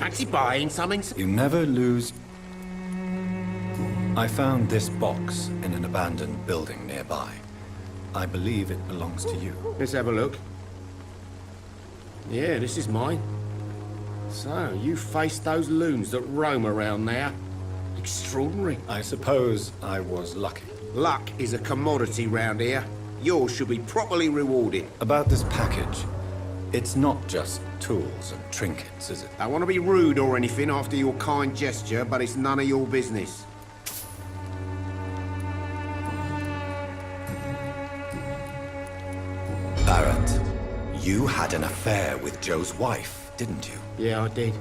Fancy buying something? You never lose... I found this box in an abandoned building nearby. I believe it belongs to you. Let's have a look. Yeah, this is mine. So, you faced those loons that roam around there. Extraordinary. I suppose I was lucky. Luck is a commodity round here. Yours should be properly rewarded. About this package, it's not just tools and trinkets, is it? I don't want to be rude or anything after your kind gesture, but it's none of your business. Barrett, you had an affair with Joe's wife, didn't you? Yeah, I did.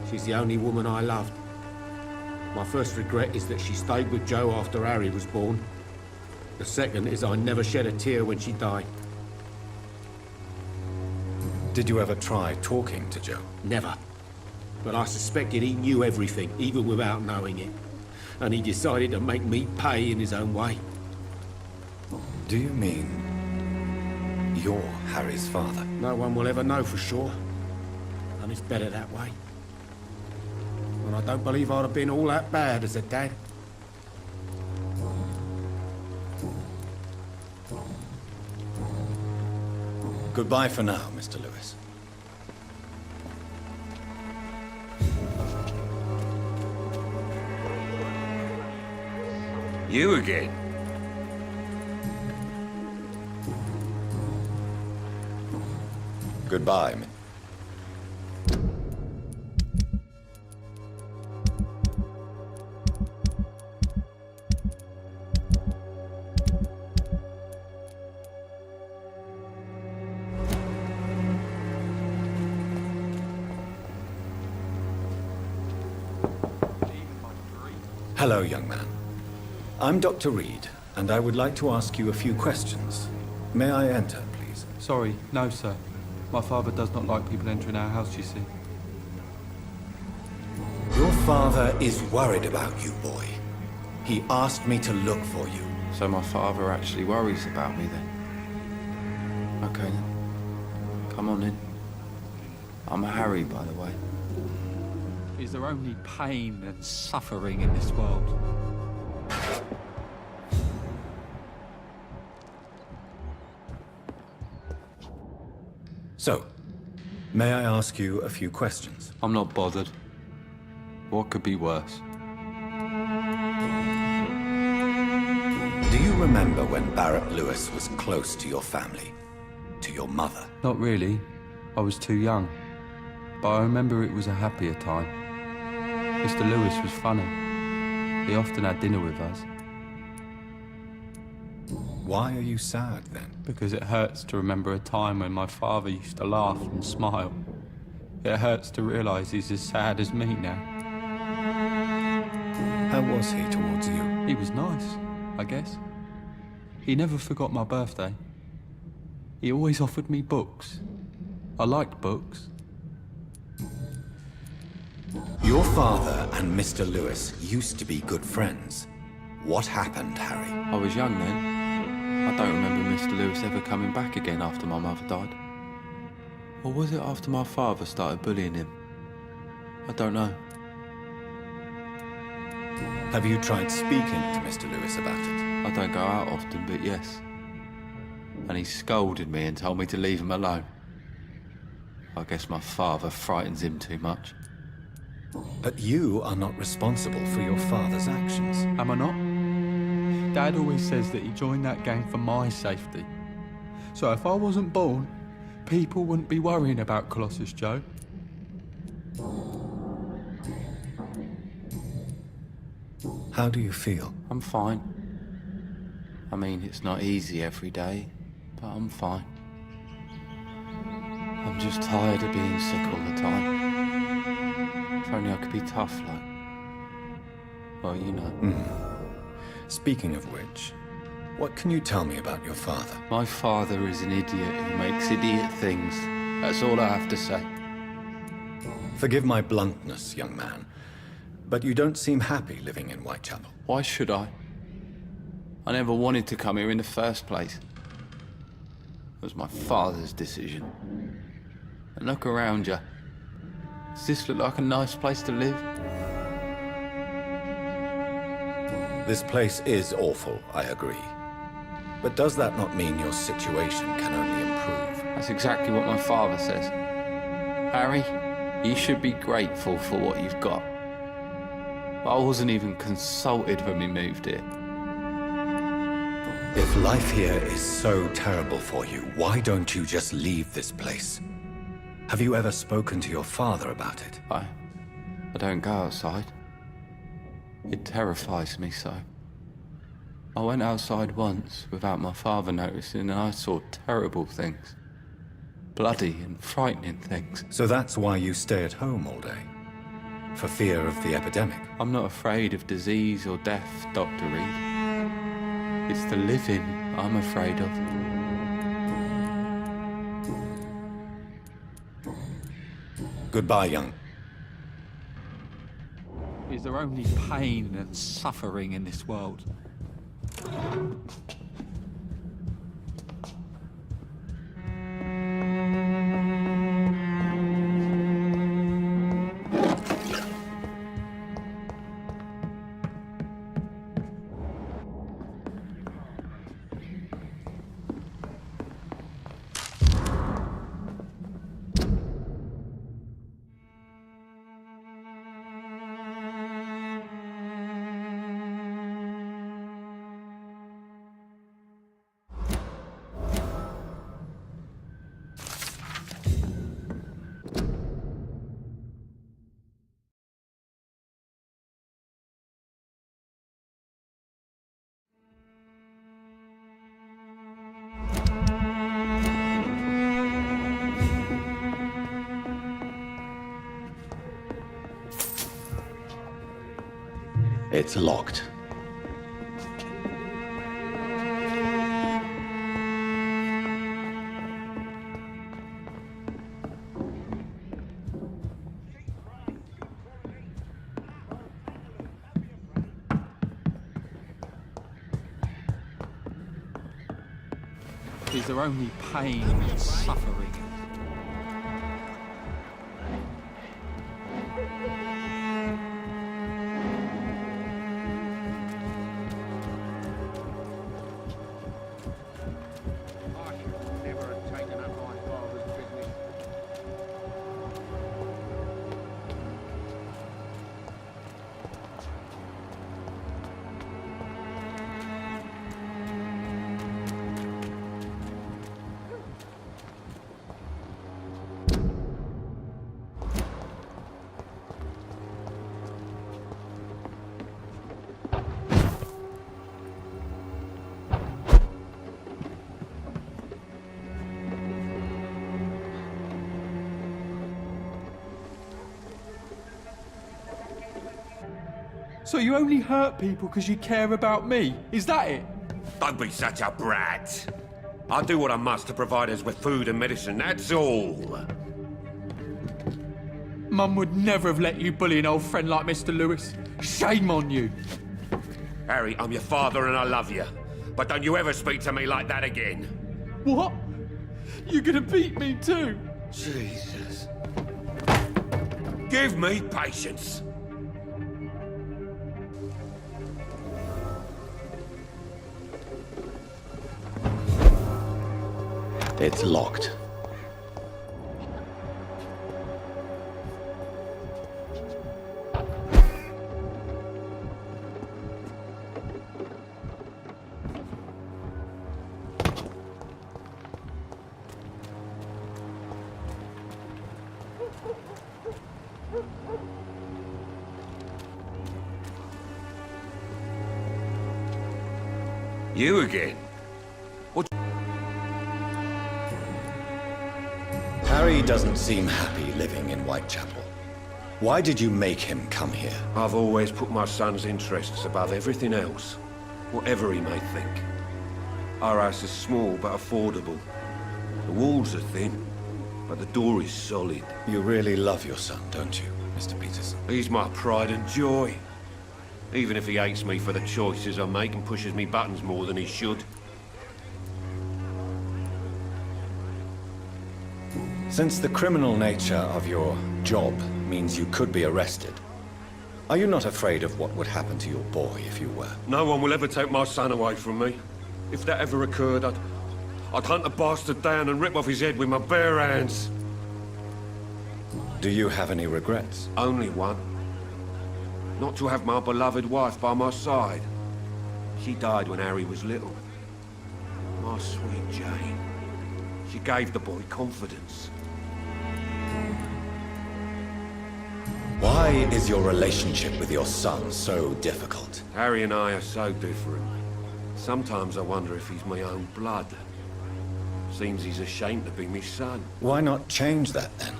She's the only woman I loved. My first regret is that she stayed with Joe after Harry was born. The second is I never shed a tear when she died. Did you ever try talking to Joe? Never. But I suspected he knew everything, even without knowing it. And he decided to make me pay in his own way. Do you mean you're Harry's father? No one will ever know for sure. And it's better that way. And I don't believe I'd have been all that bad as a dad. Goodbye for now, Mr. Lewis. You again? Goodbye. Hello, young man. I'm Dr. Reed, and I would like to ask you a few questions. May I enter, please? Sorry, no, sir. My father does not like people entering our house, you see. Your father is worried about you, boy. He asked me to look for you. So my father actually worries about me then? Okay then. Come on in. I'm Harry, by the way. Is there only pain and suffering in this world? So, may I ask you a few questions? I'm not bothered. What could be worse? Do you remember when Barrett Lewis was close to your family? To your mother? Not really. I was too young. But I remember it was a happier time. Mr. Lewis was funny. He often had dinner with us. Why are you sad, then? Because it hurts to remember a time when my father used to laugh and smile. It hurts to realise he's as sad as me now. How was he towards you? He was nice, I guess. He never forgot my birthday. He always offered me books. I liked books. Your father and Mr. Lewis used to be good friends. What happened, Harry? I was young then. I don't remember Mr. Lewis ever coming back again after my mother died. Or was it after my father started bullying him? I don't know. Have you tried speaking to Mr. Lewis about it? I don't go out often, but yes. And he scolded me and told me to leave him alone. I guess my father frightens him too much. But you are not responsible for your father's actions. Am I not? Dad always says that he joined that gang for my safety. So if I wasn't born, people wouldn't be worrying about Colossus Joe. How do you feel? I'm fine. I mean, it's not easy every day, but I'm fine. I'm just tired of being sick all the time. If only I could be tough, like... Well, you know. Speaking of which, what can you tell me about your father? My father is an idiot who makes idiot things. That's all I have to say. Forgive my bluntness, young man, but you don't seem happy living in Whitechapel. Why should I? I never wanted to come here in the first place. It was my father's decision. And look around you. Does this look like a nice place to live? This place is awful, I agree. But does that not mean your situation can only improve? That's exactly what my father says. Harry, you should be grateful for what you've got. I wasn't even consulted when we moved here. If life here is so terrible for you, why don't you just leave this place? Have you ever spoken to your father about it? I don't go outside. It terrifies me so. I went outside once without my father noticing and I saw terrible things. Bloody and frightening things. So that's why you stay at home all day? For fear of the epidemic? I'm not afraid of disease or death, Dr. Reed. It's the living I'm afraid of. Goodbye, young. Is there only pain and suffering in this world? It's locked. Is there only pain and suffering? So you only hurt people because you care about me? Is that it? Don't be such a brat. I'll do what I must to provide us with food and medicine, that's all. Mum would never have let you bully an old friend like Mr. Lewis. Shame on you. Harry, I'm your father and I love you. But don't you ever speak to me like that again. What? You're gonna beat me too? Jesus. Give me patience. It's locked. You again? What? Harry doesn't seem happy living in Whitechapel. Why did you make him come here? I've always put my son's interests above everything else, whatever he may think. Our house is small but affordable. The walls are thin, but the door is solid. You really love your son, don't you, Mr. Peterson? He's my pride and joy. Even if he hates me for the choices I make and pushes me buttons more than he should. Since the criminal nature of your job means you could be arrested, are you not afraid of what would happen to your boy if you were? No one will ever take my son away from me. If that ever occurred, I'd hunt the bastard down and rip off his head with my bare hands. Do you have any regrets? Only one. Not to have my beloved wife by my side. She died when Harry was little. My sweet Jane. She gave the boy confidence. Why is your relationship with your son so difficult? Harry and I are so different. Sometimes I wonder if he's my own blood. Seems he's ashamed to be my son. Why not change that then?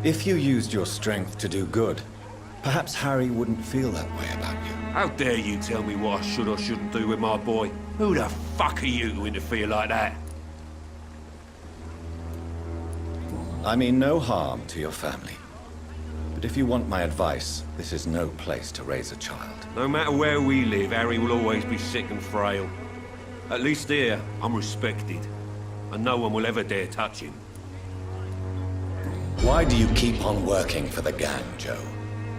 If you used your strength to do good, perhaps Harry wouldn't feel that way about you. How dare you tell me what I should or shouldn't do with my boy? Who the fuck are you to interfere like that? I mean no harm to your family. But if you want my advice, this is no place to raise a child. No matter where we live, Harry will always be sick and frail. At least here, I'm respected. And no one will ever dare touch him. Why do you keep on working for the gang, Joe?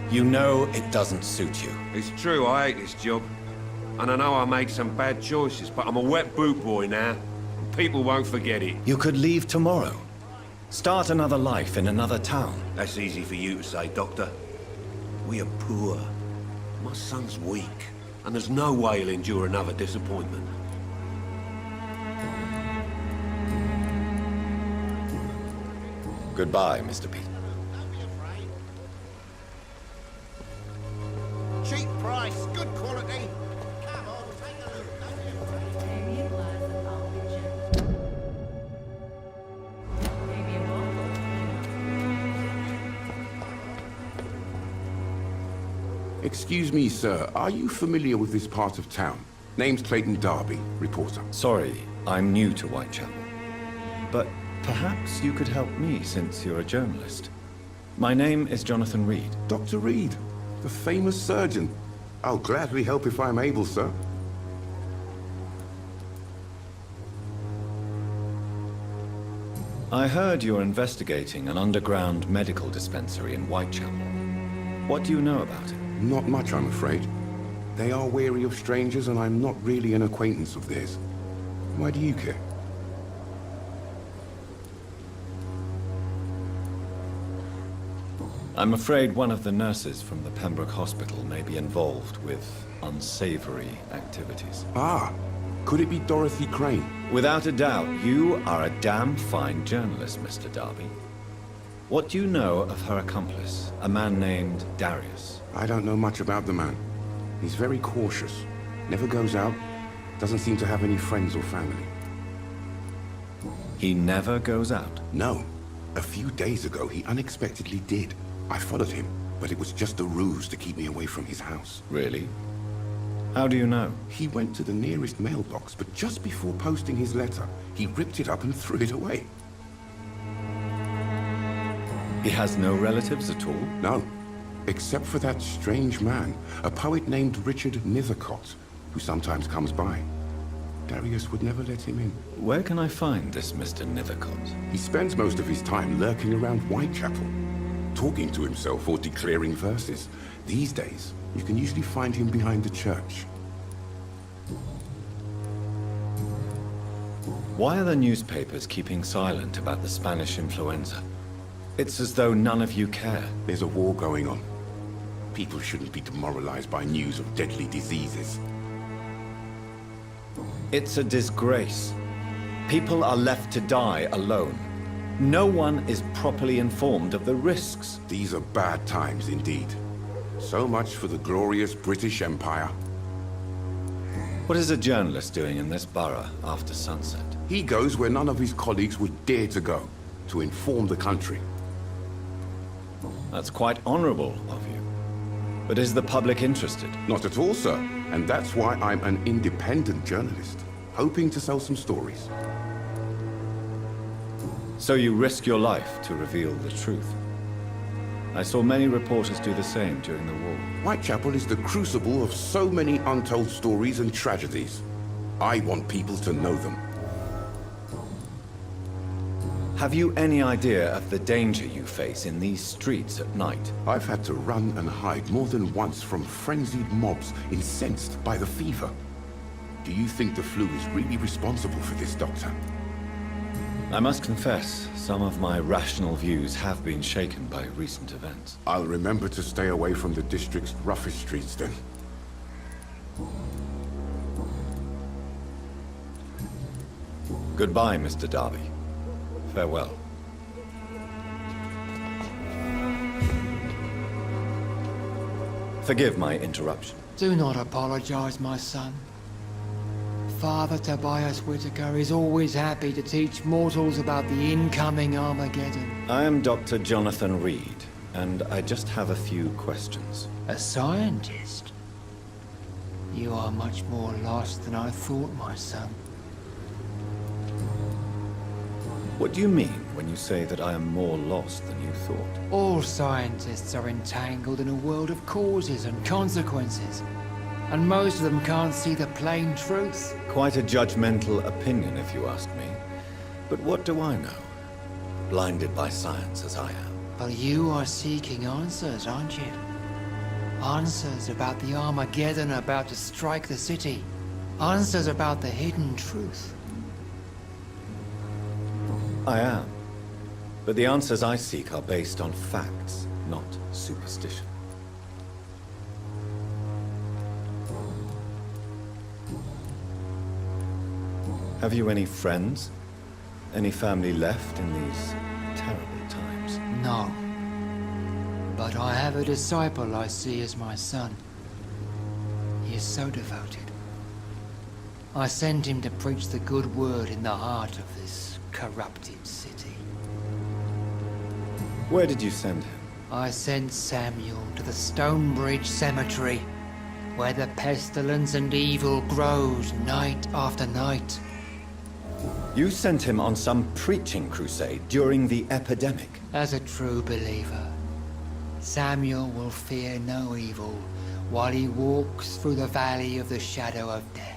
You know it doesn't suit you. It's true, I hate this job. And I know I made some bad choices, but I'm a wet boot boy now. And people won't forget it. You could leave tomorrow. Start another life in another town. That's easy for you to say, Doctor. We are poor. My son's weak. And there's no way he'll endure another disappointment. Goodbye, Mr. Pete. Cheap price, good quality. Come on, take a look. Don't be afraid. Excuse me, sir. Are you familiar with this part of town? Name's Clayton Darby, reporter. Sorry, I'm new to Whitechapel. But perhaps you could help me since you're a journalist. My name is Jonathan Reed. Dr. Reed, the famous surgeon. I'll gladly help if I'm able, sir. I heard you're investigating an underground medical dispensary in Whitechapel. What do you know about it? Not much, I'm afraid. They are wary of strangers, and I'm not really an acquaintance of theirs. Why do you care? I'm afraid one of the nurses from the Pembroke Hospital may be involved with unsavory activities. Ah, could it be Dorothy Crane? Without a doubt, you are a damn fine journalist, Mr. Darby. What do you know of her accomplice, a man named Darius? I don't know much about the man. He's very cautious. Never goes out. Doesn't seem to have any friends or family. He never goes out? No. A few days ago, he unexpectedly did. I followed him, but it was just a ruse to keep me away from his house. Really? How do you know? He went to the nearest mailbox, but just before posting his letter, he ripped it up and threw it away. He has no relatives at all? No, except for that strange man, a poet named Richard Nethercott, who sometimes comes by. Darius would never let him in. Where can I find this Mr. Nethercott? He spends most of his time lurking around Whitechapel, talking to himself or declaring verses. These days, you can usually find him behind the church. Why are the newspapers keeping silent about the Spanish influenza? It's as though none of you care. There's a war going on. People shouldn't be demoralized by news of deadly diseases. It's a disgrace. People are left to die alone. No one is properly informed of the risks. These are bad times indeed. So much for the glorious British Empire. What is a journalist doing in this borough after sunset? He goes where none of his colleagues would dare to go, to inform the country. That's quite honorable of you. But is the public interested? Not at all, sir. And that's why I'm an independent journalist, hoping to sell some stories. So you risk your life to reveal the truth. I saw many reporters do the same during the war. Whitechapel is the crucible of so many untold stories and tragedies. I want people to know them. Have you any idea of the danger you face in these streets at night? I've had to run and hide more than once from frenzied mobs incensed by the fever. Do you think the flu is really responsible for this, Doctor? I must confess, some of my rational views have been shaken by recent events. I'll remember to stay away from the district's roughest streets then. Goodbye, Mr. Darby. Farewell. Forgive my interruption. Do not apologize, my son. Father Tobias Whitaker is always happy to teach mortals about the incoming Armageddon. I am Dr. Jonathan Reed, and I just have a few questions. A scientist? You are much more lost than I thought, my son. What do you mean when you say that I am more lost than you thought? All scientists are entangled in a world of causes and consequences, and most of them can't see the plain truth. Quite a judgmental opinion, if you ask me. But what do I know? Blinded by science as I am. But you are seeking answers, aren't you? Answers about the Armageddon about to strike the city. Answers about the hidden truth. I am. But the answers I seek are based on facts, not superstition. Have you any friends? Any family left in these terrible times? No. But I have a disciple I see as my son. He is so devoted. I sent him to preach the good word in the heart of this corrupted city. Where did you send him? I sent Samuel to the Stonebridge Cemetery, where the pestilence and evil grows night after night. You sent him on some preaching crusade during the epidemic. As a true believer, Samuel will fear no evil while he walks through the valley of the shadow of death.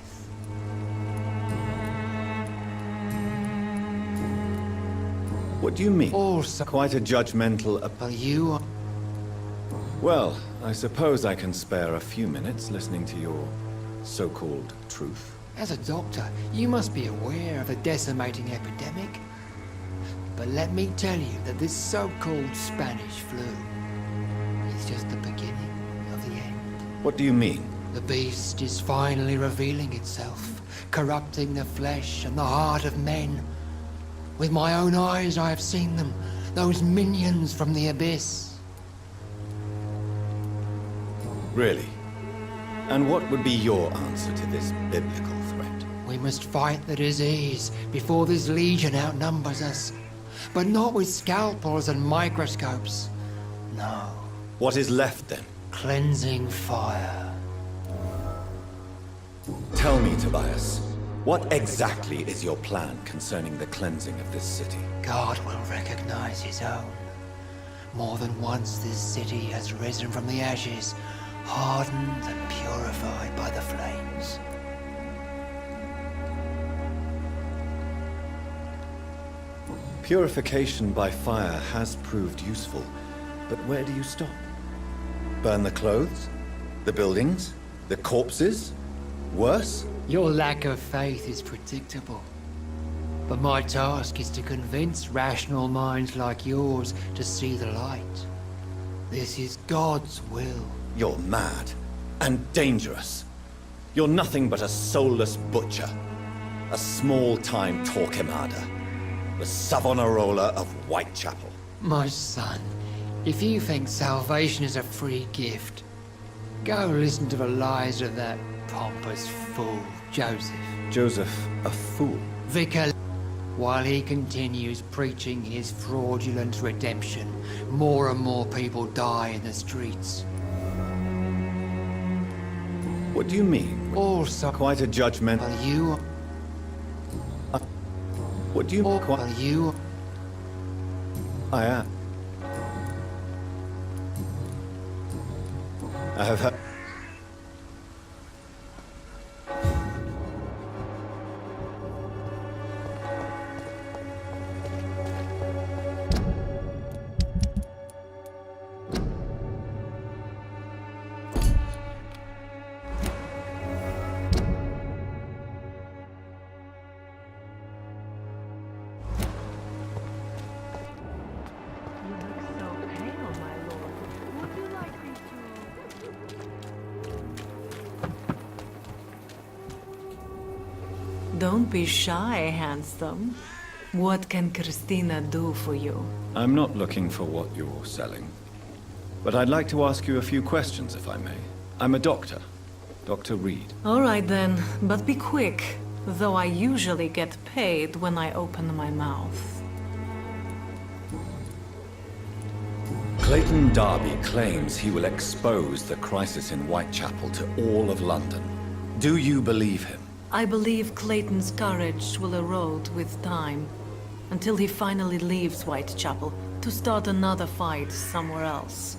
What do you mean? Also, Quite a judgmental but you are... Well, I suppose I can spare a few minutes listening to your so-called truth. As a doctor, you must be aware of the decimating epidemic. But let me tell you that this so-called Spanish flu is just the beginning of the end. What do you mean? The beast is finally revealing itself, corrupting the flesh and the heart of men. With my own eyes I have seen them, those minions from the abyss. Really? And what would be your answer to this biblical threat? We must fight the disease before this legion outnumbers us. But not with scalpels and microscopes. No. What is left then? Cleansing fire. Tell me, Tobias, what exactly is your plan concerning the cleansing of this city? God will recognize his own. More than once this city has risen from the ashes, hardened and purified by the flames. Purification by fire has proved useful, but where do you stop? Burn the clothes? The buildings? The corpses? Worse? Your lack of faith is predictable. But my task is to convince rational minds like yours to see the light. This is God's will. You're mad and dangerous. You're nothing but a soulless butcher. A small-time Torquemada. The Savonarola of Whitechapel. My son, if you think salvation is a free gift, go listen to the lies of that pompous fool, Joseph. Joseph, a fool. Vicar, while he continues preaching his fraudulent redemption, more and more people die in the streets. What do you mean? Also, Quite a judgment. but you, What do you but quite? you, I am. I have heard. Don't be shy, handsome. What can Christina do for you? I'm not looking for what you're selling. But I'd like to ask you a few questions, if I may. I'm a doctor. Dr. Reed. All right then, but be quick. Though I usually get paid when I open my mouth. Clayton Darby claims he will expose the crisis in Whitechapel to all of London. Do you believe him? I believe Clayton's courage will erode with time, until he finally leaves Whitechapel to start another fight somewhere else.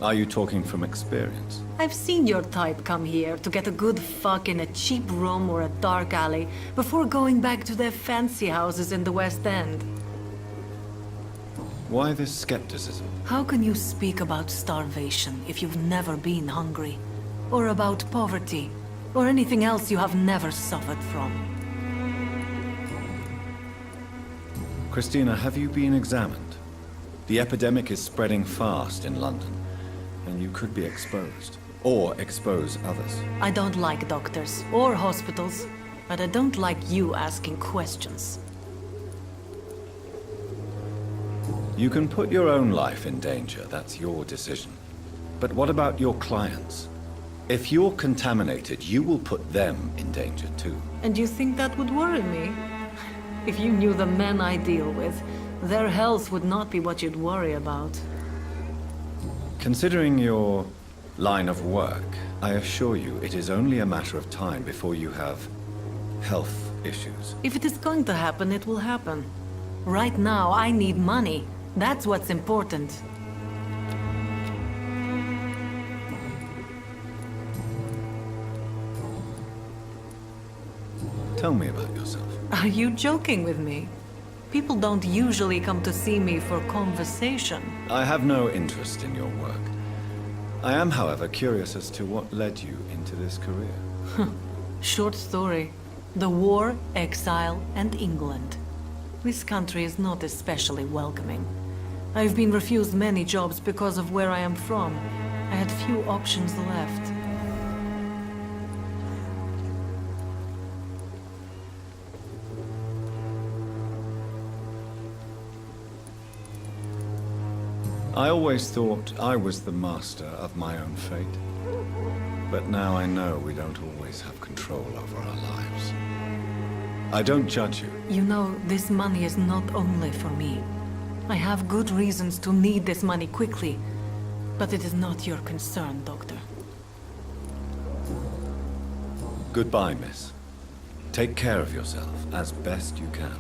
Are you talking from experience? I've seen your type come here to get a good fuck in a cheap room or a dark alley before going back to their fancy houses in the West End. Why this skepticism? How can you speak about starvation if you've never been hungry? Or about poverty? Or anything else you have never suffered from? Christina, have you been examined? The epidemic is spreading fast in London, and you could be exposed. Or expose others. I don't like doctors or hospitals, but I don't like you asking questions. You can put your own life in danger, that's your decision. But what about your clients? If you're contaminated, you will put them in danger too. And you think that would worry me? If you knew the men I deal with, their health would not be what you'd worry about. Considering your line of work, I assure you it is only a matter of time before you have health issues. If it is going to happen, it will happen. Right now, I need money. That's what's important. Tell me about yourself. Are you joking with me? People don't usually come to see me for conversation. I have no interest in your work. I am, however, curious as to what led you into this career. Short story. The war, exile, and England. This country is not especially welcoming. I've been refused many jobs because of where I am from. I had few options left. I always thought I was the master of my own fate. But now I know we don't always have control over our lives. I don't judge you. You know, this money is not only for me. I have good reasons to need this money quickly, but it is not your concern, Doctor. Goodbye, miss. Take care of yourself as best you can.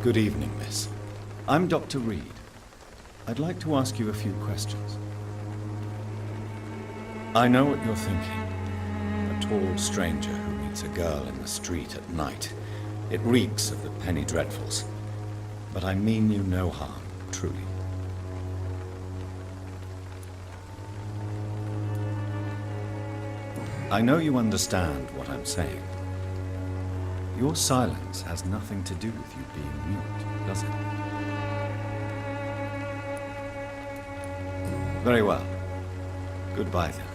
Good evening, miss. I'm Dr. Reed. I'd like to ask you a few questions. I know what you're thinking. A tall stranger who meets a girl in the street at night. It reeks of the penny dreadfuls. But I mean you no harm, truly. I know you understand what I'm saying. Your silence has nothing to do with you being mute, does it? Very well. Goodbye then.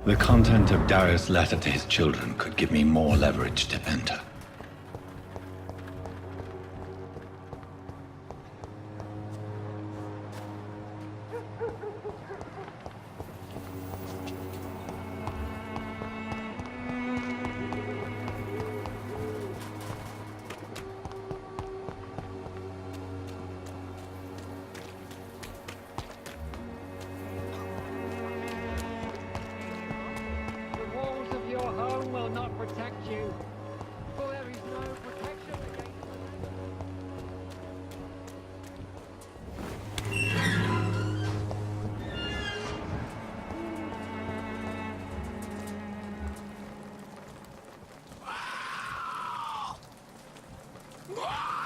The content of Darius' letter to his children could give me more leverage to enter. The walls of your home will not protect you. Ah!